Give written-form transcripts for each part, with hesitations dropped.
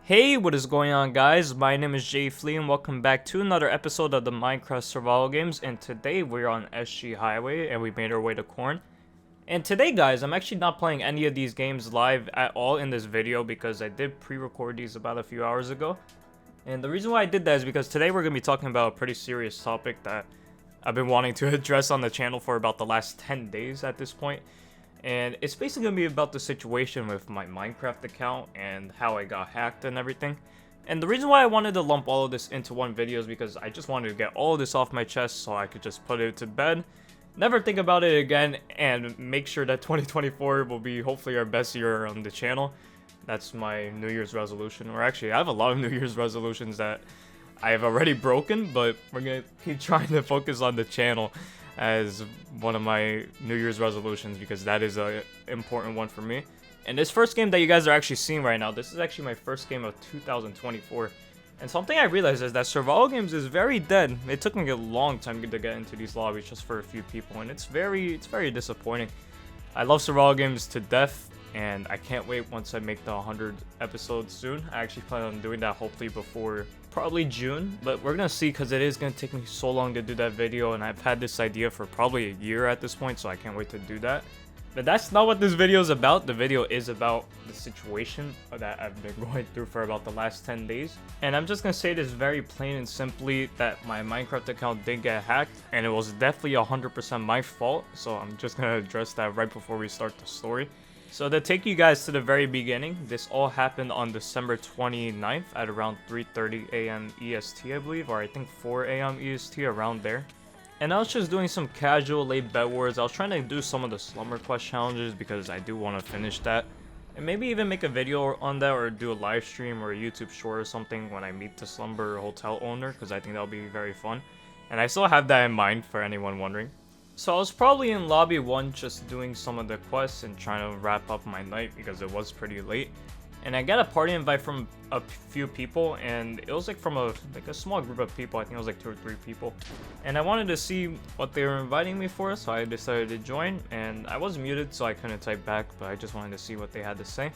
Hey, what is going on, guys? My name is Jay Flea and welcome back to another episode of the Minecraft Survival Games. And today we're on SG Highway and we made our way to Corn. And today, guys, I'm actually not playing any of these games live at all in this video because I did pre-record these about a few hours ago. And the reason why I did that is because today we're going to be talking about a pretty serious topic that I've been wanting to address on the channel for about the last 10 days at this point. And it's basically going to be about the situation with my Minecraft account and how I got hacked and everything. And the reason why I wanted to lump all of this into one video is because I just wanted to get all of this off my chest so I could just put it to bed, never think about it again, and make sure that 2024 will be hopefully our best year on the channel. That's my New Year's resolution. Or actually, I have a lot of New Year's resolutions that I have already broken, but we're going to keep trying to focus on the channel as one of my New Year's resolutions because that is a important one for me. And this first game that you guys are actually seeing right now, this is actually my first game of 2024. And something I realized is that survival games is very dead. It took me a long time to get into these lobbies just for a few people, and it's very disappointing. I love survival games to death, and I can't wait once I make the 100 episodes soon. I actually plan on doing that hopefully before probably June, but we're gonna see because it is gonna take me so long to do that video, and I've had this idea for probably a year at this point, so I can't wait to do that. But that's not what this video is about. The video is about the situation that I've been going through for about the last 10 days. And I'm just gonna say this very plain and simply that my Minecraft account did get hacked, and it was definitely 100% my fault, so I'm just gonna address that right before we start the story. So to take you guys to the very beginning, this all happened on December 29th at around 3:30 a.m. EST, I believe, or I think 4 a.m. EST, around there. And I was just doing some casual late bed wars. I was trying to do some of the Slumber Quest challenges because I do want to finish that. And maybe even make a video on that or do a live stream or a YouTube short or something when I meet the Slumber Hotel owner, because I think that'll be very fun. And I still have that in mind for anyone wondering. So I was probably in lobby 1 just doing some of the quests and trying to wrap up my night because it was pretty late. And I got a party invite from a few people, and it was like from a small group of people. I think it was like 2 or 3 people. And I wanted to see what they were inviting me for, so I decided to join. And I was muted, so I couldn't type back, but I just wanted to see what they had to say.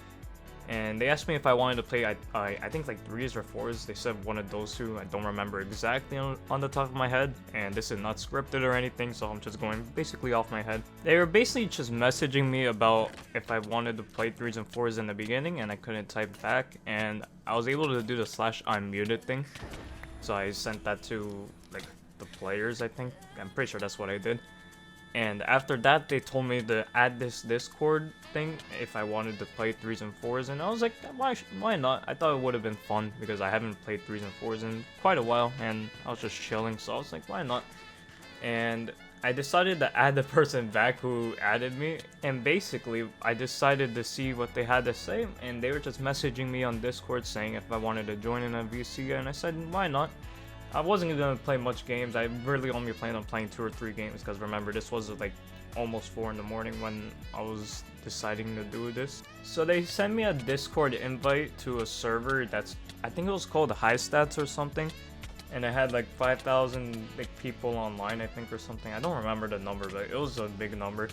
And they asked me if I wanted to play, I think like 3s or 4s. They said one of those two. I don't remember exactly on the top of my head. And this is not scripted or anything, so I'm just going basically off my head. They were basically just messaging me about if I wanted to play 3s and 4s in the beginning, and I couldn't type back. And I was able to do the /unmuted thing. So I sent that to like the players, I think. I'm pretty sure that's what I did. And after that, they told me to add this Discord thing if I wanted to play 3s and 4s, and I was like, why not? I thought it would have been fun because I haven't played 3s and 4s in quite a while, and I was just chilling, so I was like, why not? And I decided to add the person back who added me, and basically, I decided to see what they had to say, and they were just messaging me on Discord saying if I wanted to join in a VC, and I said, why not? I wasn't going to play much games. I really only planned on playing 2 or 3 games because remember, this was like almost 4 in the morning when I was deciding to do this. So they sent me a Discord invite to a server that's, I think it was called High Stats or something. And it had like 5,000 like people online, I think, or something. I don't remember the number, but it was a big number.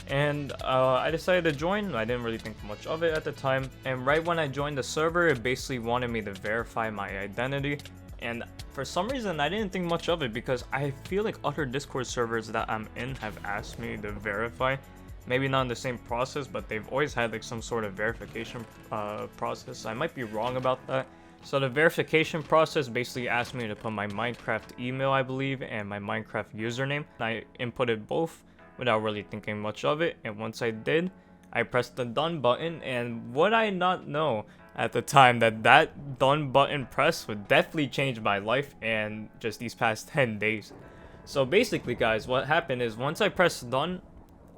And I decided to join. I didn't really think much of it at the time. And right when I joined the server, it basically wanted me to verify my identity. And for some reason, I didn't think much of it because I feel like other Discord servers that I'm in have asked me to verify. Maybe not in the same process, but they've always had like some sort of verification process. I might be wrong about that. So the verification process basically asked me to put my Minecraft email, I believe, and my Minecraft username. I inputted both without really thinking much of it. And once I did, I pressed the done button, and would I not know at the time that that done button press would definitely change my life and just these past 10 days. So basically, guys, what happened is once I pressed done,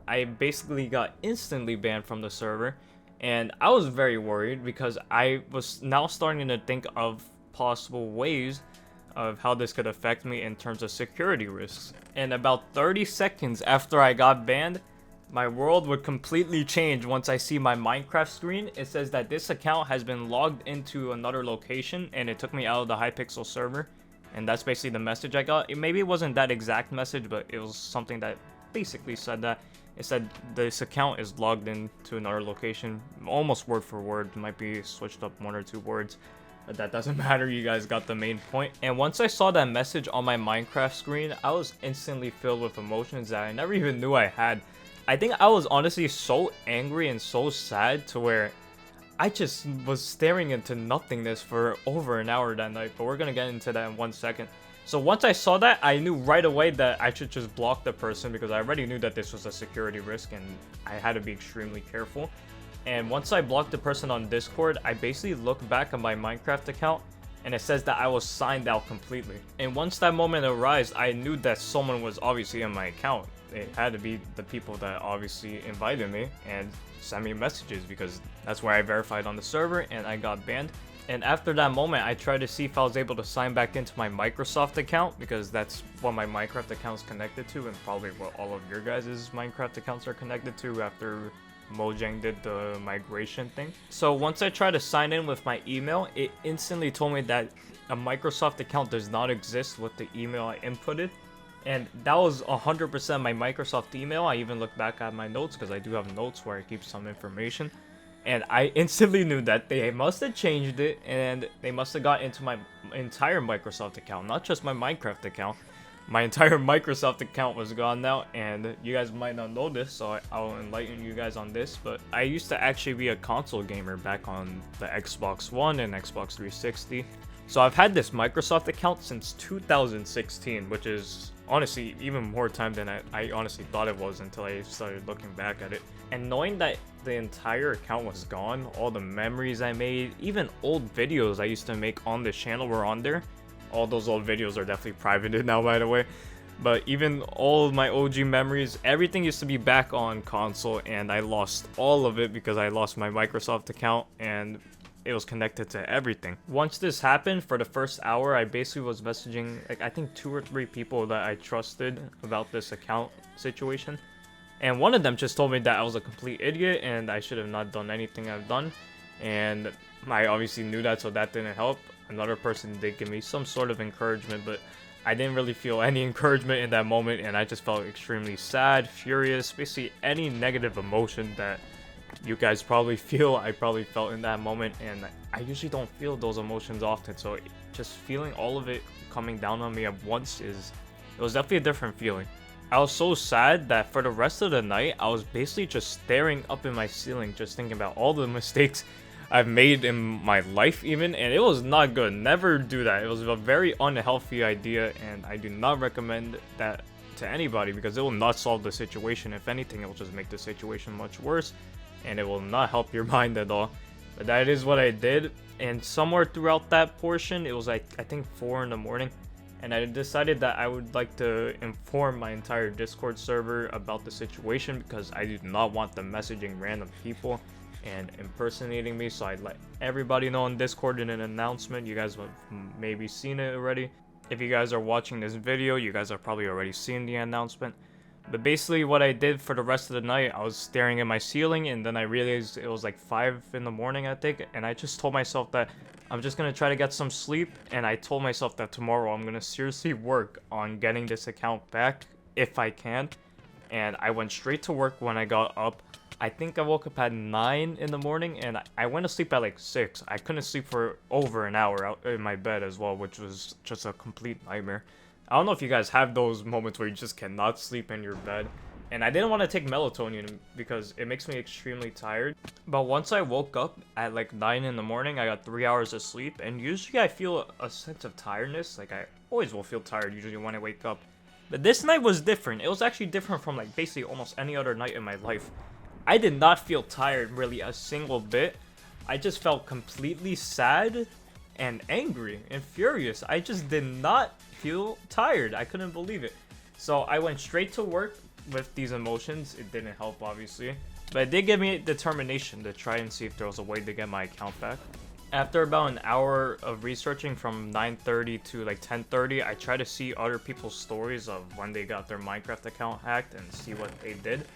I basically got instantly banned from the server, and I was very worried because I was now starting to think of possible ways of how this could affect me in terms of security risks. And about 30 seconds after I got banned, my world would completely change once I see my Minecraft screen. It says that this account has been logged into another location, and it took me out of the Hypixel server. And that's basically the message I got. Maybe it wasn't that exact message, but it was something that basically said that. It said this account is logged in to another location, almost word for word. Might be switched up 1 or 2 words, but that doesn't matter. You guys got the main point. And once I saw that message on my Minecraft screen, I was instantly filled with emotions that I never even knew I had. I think I was honestly so angry and so sad to where I just was staring into nothingness for over an hour that night, but we're gonna get into that in 1 second. So once I saw that, I knew right away that I should just block the person because I already knew that this was a security risk and I had to be extremely careful. And once I blocked the person on Discord, I basically looked back on my Minecraft account and it says that I was signed out completely. And once that moment arose, I knew that someone was obviously in my account. It had to be the people that obviously invited me and sent me messages because that's where I verified on the server and I got banned. And after that moment, I tried to see if I was able to sign back into my Microsoft account because that's what my Minecraft account is connected to and probably what all of your guys' Minecraft accounts are connected to after Mojang did the migration thing. So once I tried to sign in with my email, it instantly told me that a Microsoft account does not exist with the email I inputted. And that was 100% my Microsoft email. I even looked back at my notes because I do have notes where I keep some information. And I instantly knew that they must have changed it and they must have got into my entire Microsoft account, not just my Minecraft account. My entire Microsoft account was gone now, and you guys might not know this, so I'll enlighten you guys on this, but I used to actually be a console gamer back on the Xbox One and Xbox 360. So I've had this Microsoft account since 2016, which is honestly even more time than I honestly thought it was until I started looking back at it. And knowing that the entire account was gone, all the memories I made, even old videos I used to make on this channel were on there. All those old videos are definitely privated now, by the way. But even all of my OG memories, everything used to be back on console, and I lost all of it because I lost my Microsoft account and it was connected to everything. Once this happened, for the first hour, I basically was messaging, like, I think 2 or 3 people that I trusted about this account situation. And one of them just told me that I was a complete idiot and I should have not done anything I've done. And I obviously knew that, so that didn't help. Another person did give me some sort of encouragement, but I didn't really feel any encouragement in that moment, and I just felt extremely sad, furious, basically any negative emotion that you guys probably feel, I probably felt in that moment, and I usually don't feel those emotions often, so just feeling all of it coming down on me at once it was definitely a different feeling. I was so sad that for the rest of the night, I was basically just staring up in my ceiling, just thinking about all the mistakes I've made in my life even, and it was not good. Never do that. It was a very unhealthy idea, and I do not recommend that to anybody because it will not solve the situation. If anything, it will just make the situation much worse, and it will not help your mind at all. But that is what I did, and somewhere throughout that portion, it was like, I think 4 in the morning, and I decided that I would like to inform my entire Discord server about the situation because I do not want them messaging random people and impersonating me. So I let everybody know on Discord in an announcement. You guys have maybe seen it already. If you guys are watching this video, you guys have probably already seen the announcement. But basically what I did for the rest of the night, I was staring at my ceiling, and then I realized it was like 5 in the morning, I think, and I just told myself that I'm just gonna try to get some sleep, and I told myself that tomorrow I'm gonna seriously work on getting this account back if I can. And I went straight to work when I got up. I think I woke up at 9 in the morning, and I went to sleep at like 6. I couldn't sleep for over an hour out in my bed as well, which was just a complete nightmare. I don't know if you guys have those moments where you just cannot sleep in your bed. And I didn't want to take melatonin because it makes me extremely tired. But once I woke up at like 9 in the morning, I got 3 hours of sleep. And usually I feel a sense of tiredness. Like I always will feel tired usually when I wake up. But this night was different. It was actually different from like basically almost any other night in my life. I did not feel tired really a single bit. I just felt completely sad and angry and furious. I just did not feel tired. I couldn't believe it. So I went straight to work with these emotions. It didn't help, obviously, but it did give me determination to try and see if there was a way to get my account back. After about an hour of researching from 9:30 to like 10:30, I tried to see other people's stories of when they got their Minecraft account hacked and see what they did.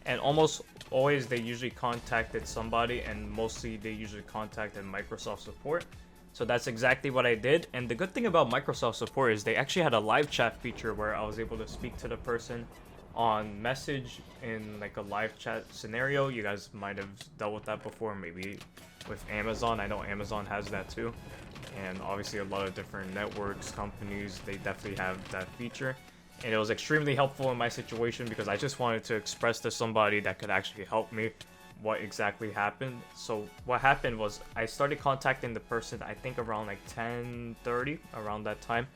And almost always they usually contacted somebody, and mostly they usually contacted Microsoft support. So that's exactly what I did. And the good thing about Microsoft support is they actually had a live chat feature where I was able to speak to the person on message in like a live chat scenario. You guys might have dealt with that before, maybe with Amazon. I know Amazon has that too. And obviously a lot of different networks, companies, they definitely have that feature. And it was extremely helpful in my situation because I just wanted to express to somebody that could actually help me what exactly happened. So what happened was I started contacting the person, I think around like 10:30, around that time.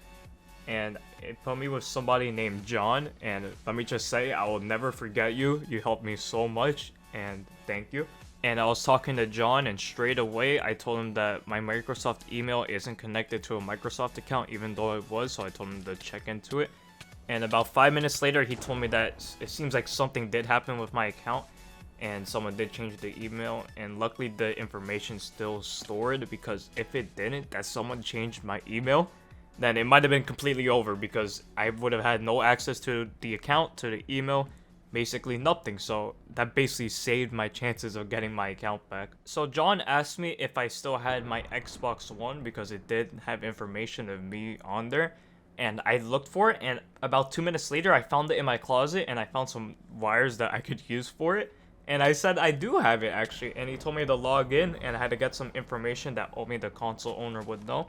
And it put me with somebody named John. And let me just say, I will never forget you. You helped me so much, and thank you. And I was talking to John, and straight away I told him that my Microsoft email isn't connected to a Microsoft account, even though it was. So I told him to check into it. And about 5 minutes later, he told me that it seems like something did happen with my account, and someone did change the email. And luckily, the information still stored, because if it didn't, that someone changed my email, then it might have been completely over, because I would have had no access to the account, to the email, basically nothing. So that basically saved my chances of getting my account back. So John asked me if I still had my Xbox One, because it did have information of me on there. And I looked for it, and about 2 minutes later, I found it in my closet, and I found some wires that I could use for it. And I said I do have it, actually. And he told me to log in, and I had to get some information that only the console owner would know.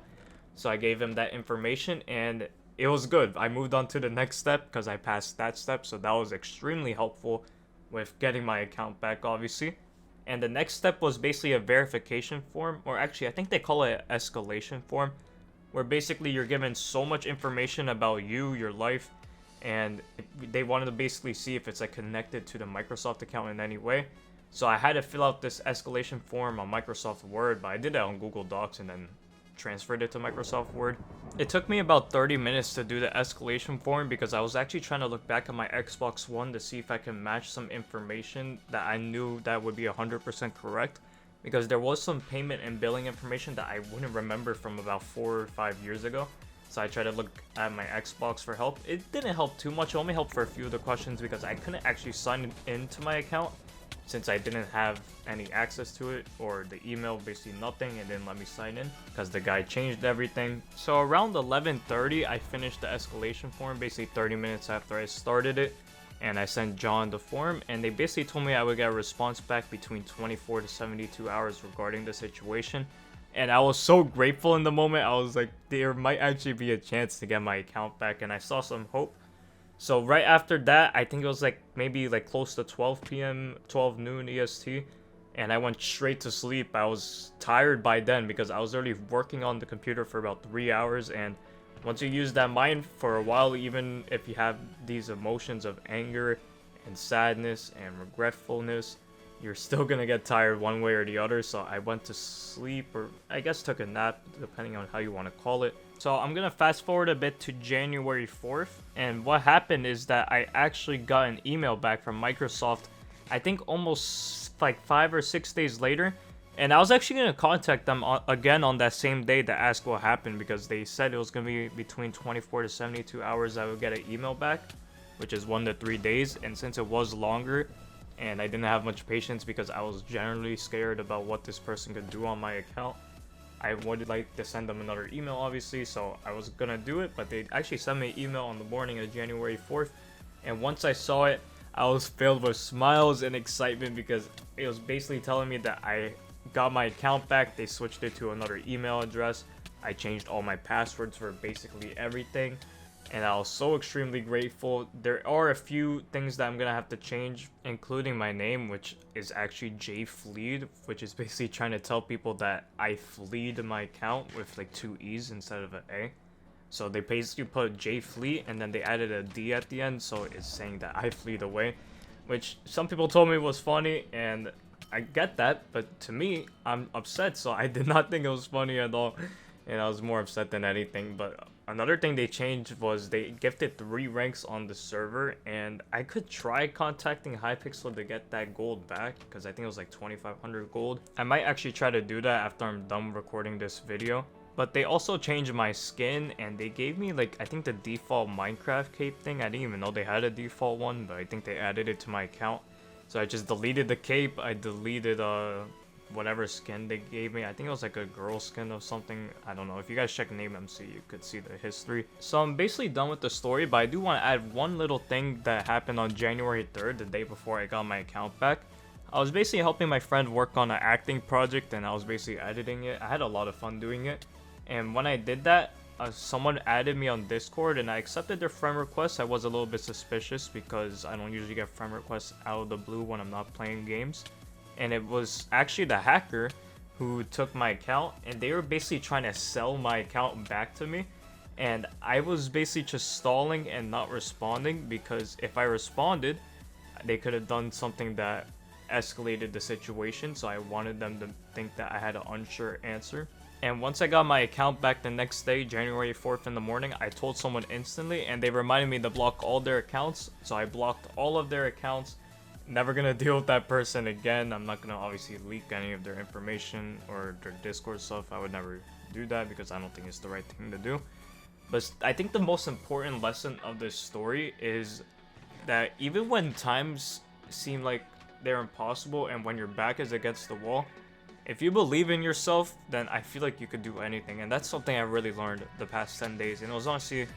So I gave him that information, and it was good. I moved on to the next step because I passed that step. So that was extremely helpful with getting my account back, obviously. And the next step was basically a verification form, or actually, I think they call it an escalation form, where basically you're given so much information about you, your life, and they wanted to basically see if it's like connected to the Microsoft account in any way. So I had to fill out this escalation form on Microsoft Word, but I did it on Google Docs and then transferred it to Microsoft Word. It took me about 30 minutes to do the escalation form, because I was actually trying to look back at my Xbox One to see if I can match some information that I knew that would be 100% correct. Because there was some payment and billing information that I wouldn't remember from about 4 or 5 years ago. So I tried to look at my Xbox for help. It didn't help too much. It only helped for a few of the questions, because I couldn't actually sign into my account since I didn't have any access to it, or the email, basically nothing. It didn't let me sign in because the guy changed everything. So around 11:30, I finished the escalation form, basically 30 minutes after I started it. And I sent John the form, and they basically told me I would get a response back between 24 to 72 hours regarding the situation. And I was so grateful in the moment. I was like, there might actually be a chance to get my account back, and I saw some hope. So right after that, I think it was like maybe like close to 12 p.m., 12 noon EST, and I went straight to sleep. I was tired by then because I was already working on the computer for about 3 hours, and once you use that mind for a while, even if you have these emotions of anger and sadness and regretfulness, you're still gonna get tired one way or the other. So I went to sleep, or I guess took a nap, depending on how you want to call it. So I'm gonna fast forward a bit to January 4th, and what happened is that I actually got an email back from Microsoft, I think almost like 5 or 6 days later. And I was actually going to contact them again on that same day to ask what happened, because they said it was going to be between 24 to 72 hours I would get an email back, which is 1 to 3 days. And since it was longer, and I didn't have much patience because I was generally scared about what this person could do on my account, I would like to send them another email, obviously. So I was going to do it, but they actually sent me an email on the morning of January 4th. And once I saw it, I was filled with smiles and excitement, because it was basically telling me that I got my account back. They switched it to another email address. I changed all my passwords for basically everything, and I was so extremely grateful. There are a few things that I'm gonna have to change, including my name, which is actually J Fleed, which is basically trying to tell people that I fleed my account with like 2 E's instead of an A. So they basically put J Fleet and then they added a D at the end, so it's saying that I fleed away, which some people told me was funny, and I get that, but to me, I'm upset, so I did not think it was funny at all, and I was more upset than anything. But another thing they changed was they gifted 3 ranks on the server, and I could try contacting Hypixel to get that gold back, because I think it was like 2,500 gold. I might actually try to do that after I'm done recording this video. But they also changed my skin, and they gave me like, I think the default Minecraft cape thing. I didn't even know they had a default one, but I think they added it to my account. So I just deleted the cape, I deleted whatever skin they gave me. I think it was like a girl skin or something. I don't know. If you guys check Name MC, you could see the history. So I'm basically done with the story, but I do want to add one little thing that happened on January 3rd, the day before I got my account back. I was basically helping my friend work on an acting project, and I was basically editing it. I had a lot of fun doing it. And when I did that, someone added me on Discord, and I accepted their friend request. I was a little bit suspicious because I don't usually get friend requests out of the blue when I'm not playing games. And it was actually the hacker who took my account, and they were basically trying to sell my account back to me. And I was basically just stalling and not responding, because if I responded, they could have done something that escalated the situation. So I wanted them to think that I had an unsure answer. And once I got my account back the next day, January 4th in the morning, I told someone instantly, and they reminded me to block all their accounts. So I blocked all of their accounts. Never gonna deal with that person again. I'm not gonna obviously leak any of their information or their Discord stuff. I would never do that because I don't think it's the right thing to do. But I think the most important lesson of this story is that even when times seem like they're impossible and when your back is against the wall, if you believe in yourself, then I feel like you could do anything. And that's something I really learned the past 10 days. And it was honestly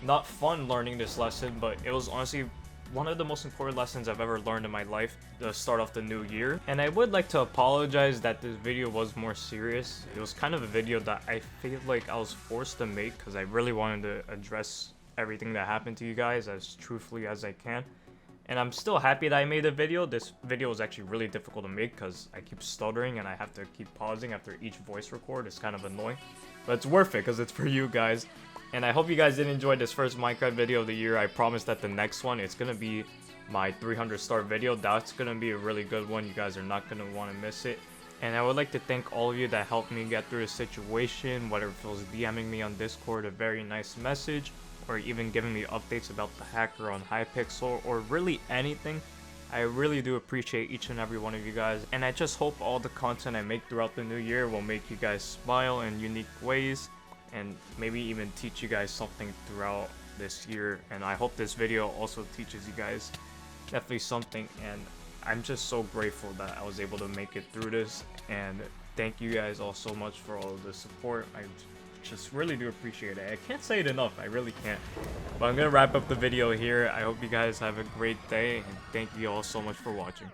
not fun learning this lesson, but it was honestly one of the most important lessons I've ever learned in my life to start off the new year. And I would like to apologize that this video was more serious. It was kind of a video that I feel like I was forced to make because I really wanted to address everything that happened to you guys as truthfully as I can. And I'm still happy that I made a video. This video was actually really difficult to make because I keep stuttering and I have to keep pausing after each voice record. It's kind of annoying, but it's worth it because it's for you guys. And I hope you guys did enjoy this first Minecraft video of the year. I promise that the next one, it's going to be my 300 star video. That's going to be a really good one. You guys are not going to want to miss it. And I would like to thank all of you that helped me get through the situation, whether it was DMing me on Discord a very nice message, or even giving me updates about the hacker on Hypixel, or really anything. I really do appreciate each and every one of you guys, and I just hope all the content I make throughout the new year will make you guys smile in unique ways, and maybe even teach you guys something throughout this year. And I hope this video also teaches you guys definitely something, and I'm just so grateful that I was able to make it through this. And thank you guys all so much for all of the support. I just really do appreciate it. I can't say it enough, I really can't. But I'm gonna wrap up the video here. I hope you guys have a great day, and thank you all so much for watching.